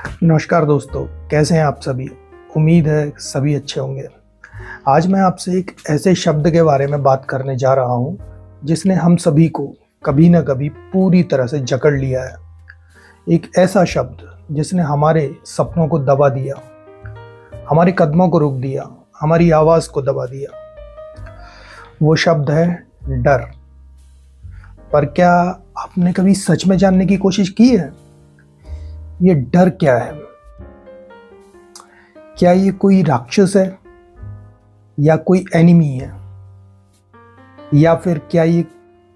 नमस्कार दोस्तों, कैसे हैं आप सभी। उम्मीद है सभी अच्छे होंगे। आज मैं आपसे एक ऐसे शब्द के बारे में बात करने जा रहा हूं जिसने हम सभी को कभी ना कभी पूरी तरह से जकड़ लिया है। एक ऐसा शब्द जिसने हमारे सपनों को दबा दिया, हमारे कदमों को रोक दिया, हमारी आवाज़ को दबा दिया। वो शब्द है डर। पर क्या आपने कभी सच में जानने की कोशिश की है ये डर क्या है? क्या ये कोई राक्षस है या कोई एनिमी है, या फिर क्या ये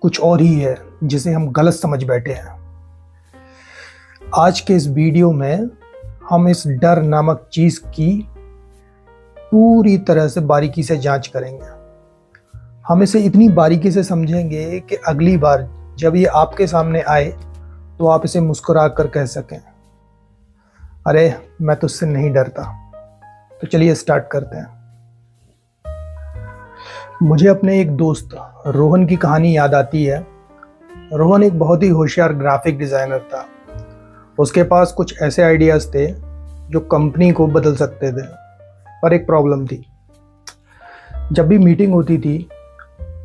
कुछ और ही है जिसे हम गलत समझ बैठे हैं? आज के इस वीडियो में हम इस डर नामक चीज की पूरी तरह से बारीकी से जांच करेंगे। हम इसे इतनी बारीकी से समझेंगे कि अगली बार जब ये आपके सामने आए तो आप इसे मुस्कुरा कर कह सकें, अरे मैं तो उससे नहीं डरता। तो चलिए स्टार्ट करते हैं। मुझे अपने एक दोस्त रोहन की कहानी याद आती है। रोहन एक बहुत ही होशियार ग्राफिक डिज़ाइनर था। उसके पास कुछ ऐसे आइडियाज़ थे जो कंपनी को बदल सकते थे, पर एक प्रॉब्लम थी। जब भी मीटिंग होती थी,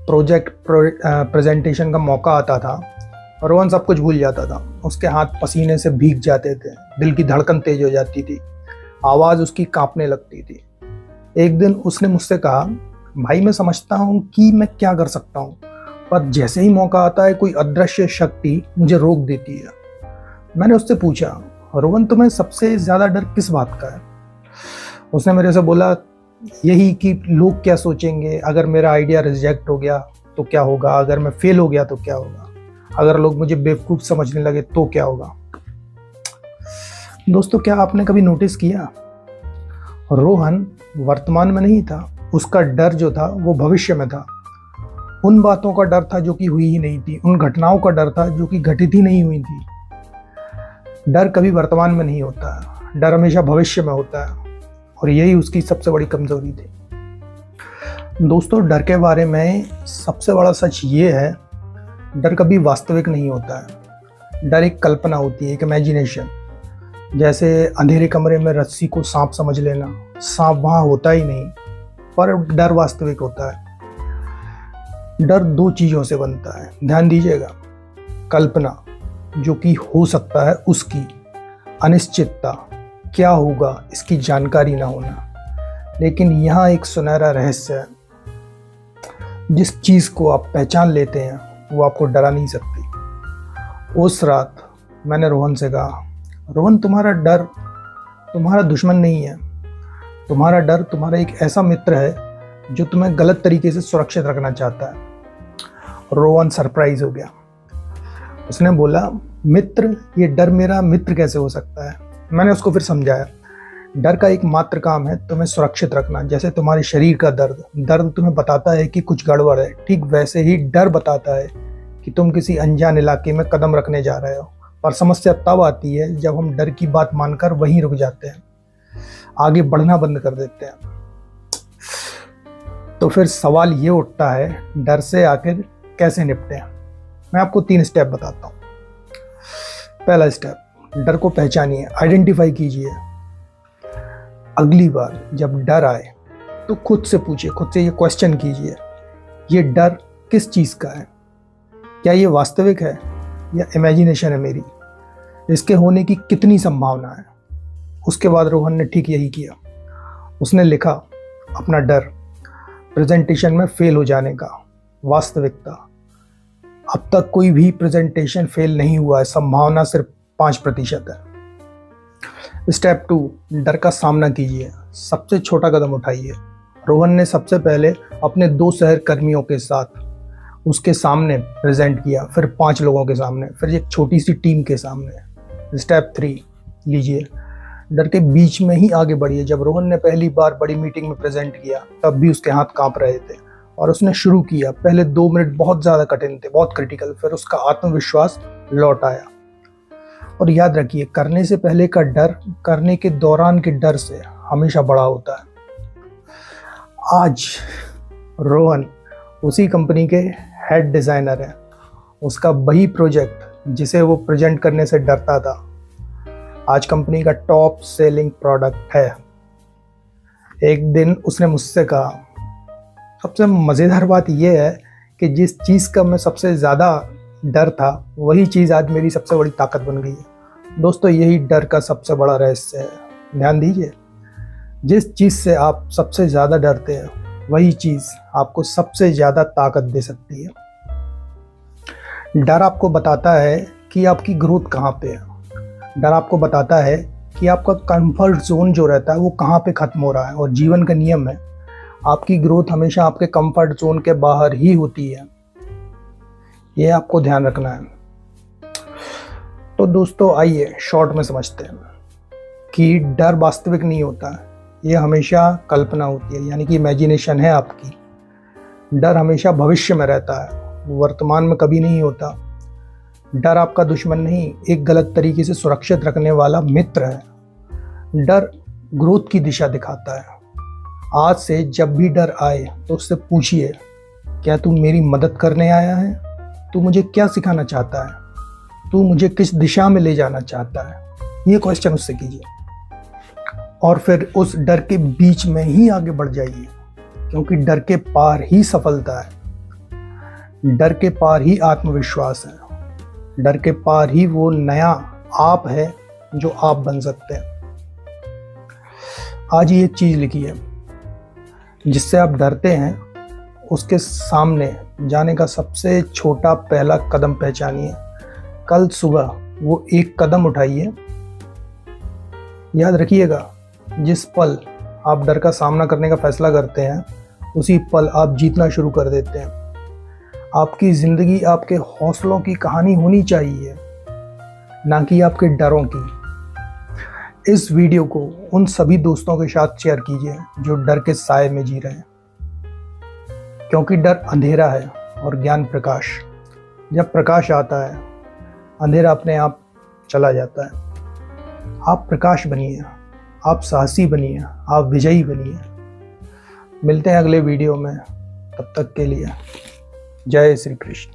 प्रेजेंटेशन का मौका आता था, रोहन सब कुछ भूल जाता था। उसके हाथ पसीने से भीग जाते थे, दिल की धड़कन तेज हो जाती थी, आवाज़ उसकी कांपने लगती थी। एक दिन उसने मुझसे कहा, भाई मैं समझता हूँ कि मैं क्या कर सकता हूँ, पर जैसे ही मौका आता है कोई अदृश्य शक्ति मुझे रोक देती है। मैंने उससे पूछा, रोहन तुम्हें सबसे ज़्यादा डर किस बात का है? उसने मेरे से बोला, यही कि लोग क्या सोचेंगे, अगर मेरा आइडिया रिजेक्ट हो गया तो क्या होगा, अगर मैं फेल हो गया तो क्या होगा, अगर लोग मुझे बेवकूफ़ समझने लगे तो क्या होगा। दोस्तों, क्या आपने कभी नोटिस किया, रोहन वर्तमान में नहीं था, उसका डर जो था वो भविष्य में था। उन बातों का डर था जो कि हुई ही नहीं थी, उन घटनाओं का डर था जो कि घटित ही नहीं हुई थी। डर कभी वर्तमान में नहीं होता है, डर हमेशा भविष्य में होता है, और यही उसकी सबसे बड़ी कमजोरी थी। दोस्तों, डर के बारे में सबसे बड़ा सच ये है, डर कभी वास्तविक नहीं होता है। डर एक कल्पना होती है, एक इमेजिनेशन। जैसे अंधेरे कमरे में रस्सी को सांप समझ लेना, सांप वहाँ होता ही नहीं, पर डर वास्तविक होता है। डर दो चीज़ों से बनता है, ध्यान दीजिएगा। कल्पना, जो कि हो सकता है उसकी, अनिश्चितता, क्या होगा इसकी जानकारी ना होना। लेकिन यहाँ एक सुनहरा रहस्य है, जिस चीज़ को आप पहचान लेते हैं वो आपको डरा नहीं सकती। उस रात मैंने रोहन से कहा, रोहन तुम्हारा डर तुम्हारा दुश्मन नहीं है, तुम्हारा डर तुम्हारा एक ऐसा मित्र है जो तुम्हें गलत तरीके से सुरक्षित रखना चाहता है। रोहन सरप्राइज हो गया। उसने बोला, मित्र? ये डर मेरा मित्र कैसे हो सकता है? मैंने उसको फिर समझाया, डर का एक मात्र काम है तुम्हें सुरक्षित रखना। जैसे तुम्हारे शरीर का दर्द तुम्हें बताता है कि कुछ गड़बड़ है, ठीक वैसे ही डर बताता है कि तुम किसी अनजान इलाके में कदम रखने जा रहे हो। और समस्या तब आती है जब हम डर की बात मानकर वहीं रुक जाते हैं, आगे बढ़ना बंद कर देते हैं। तो फिर सवाल ये उठता है, डर से आखिर कैसे निपटें? मैं आपको 3 स्टेप बताता हूँ। पहला स्टेप, डर को पहचानिए, आइडेंटिफाई कीजिए। अगली बार जब डर आए तो खुद से पूछिए, खुद से ये क्वेश्चन कीजिए, ये डर किस चीज़ का है? क्या ये वास्तविक है या इमेजिनेशन है मेरी? इसके होने की कितनी संभावना है? उसके बाद रोहन ने ठीक यही किया। उसने लिखा अपना डर, प्रेजेंटेशन में फेल हो जाने का, वास्तविकता। अब तक कोई भी प्रेजेंटेशन फेल नहीं हुआ है, संभावना सिर्फ 5% है। स्टेप 2, डर का सामना कीजिए, सबसे छोटा कदम उठाइए। रोहन ने सबसे पहले अपने 2 सहकर्मियों के साथ उसके सामने प्रेजेंट किया, फिर 5 लोगों के सामने, फिर एक छोटी सी टीम के सामने। स्टेप 3 लीजिए, डर के बीच में ही आगे बढ़िए। जब रोहन ने पहली बार बड़ी मीटिंग में प्रेजेंट किया तब भी उसके हाथ कांप रहे थे, और उसने शुरू किया। पहले 2 मिनट बहुत ज़्यादा कठिन थे, बहुत क्रिटिकल, फिर उसका आत्मविश्वास लौट आया। और याद रखिए, करने से पहले का डर करने के दौरान के डर से हमेशा बड़ा होता है। आज रोहन उसी कंपनी के हेड डिज़ाइनर है। उसका वही प्रोजेक्ट जिसे वो प्रेजेंट करने से डरता था, आज कंपनी का टॉप सेलिंग प्रोडक्ट है। एक दिन उसने मुझसे कहा, सबसे मज़ेदार बात यह है कि जिस चीज़ का मैं सबसे ज़्यादा डर था वही चीज़ आज मेरी सबसे बड़ी ताकत बन गई है। दोस्तों, यही डर का सबसे बड़ा रहस्य है। ध्यान दीजिए, जिस चीज़ से आप सबसे ज़्यादा डरते हैं वही चीज़ आपको सबसे ज़्यादा ताकत दे सकती है। डर आपको बताता है कि आपकी ग्रोथ कहाँ पे है। डर आपको बताता है कि आपका कंफर्ट जोन जो रहता है वो कहाँ पे ख़त्म हो रहा है। और जीवन का नियम है, आपकी ग्रोथ हमेशा आपके कंफर्ट जोन के बाहर ही होती है। ये आपको ध्यान रखना है। तो दोस्तों, आइए शॉर्ट में समझते हैं कि डर वास्तविक नहीं होता, ये हमेशा कल्पना होती है, यानी कि इमेजिनेशन है आपकी। डर हमेशा भविष्य में रहता है, वर्तमान में कभी नहीं होता। डर आपका दुश्मन नहीं, एक गलत तरीके से सुरक्षित रखने वाला मित्र है। डर ग्रोथ की दिशा दिखाता है। आज से जब भी डर आए तो उससे पूछिए, क्या तू मेरी मदद करने आया है? तू मुझे क्या सिखाना चाहता है? तू मुझे किस दिशा में ले जाना चाहता है? ये क्वेश्चन उससे कीजिए और फिर उस डर के बीच में ही आगे बढ़ जाइए, क्योंकि डर के पार ही सफलता है। डर के पार ही आत्मविश्वास है। डर के पार ही वो नया आप है जो आप बन सकते हैं। आज ये चीज़ लिखी है, जिससे आप डरते हैं उसके सामने जाने का सबसे छोटा पहला कदम पहचानिए। कल सुबह वो एक कदम उठाइए। याद रखिएगा, जिस पल आप डर का सामना करने का फैसला करते हैं उसी पल आप जीतना शुरू कर देते हैं। आपकी ज़िंदगी आपके हौसलों की कहानी होनी चाहिए, ना कि आपके डरों की। इस वीडियो को उन सभी दोस्तों के साथ शेयर कीजिए जो डर के साए में जी रहे हैं, क्योंकि डर अंधेरा है और ज्ञान प्रकाश। जब प्रकाश आता है अंधेरा अपने आप चला जाता है। आप प्रकाश बनिए, आप साहसी बनिए, आप विजयी बनिए। मिलते हैं अगले वीडियो में, तब तक के लिए जय श्री कृष्ण।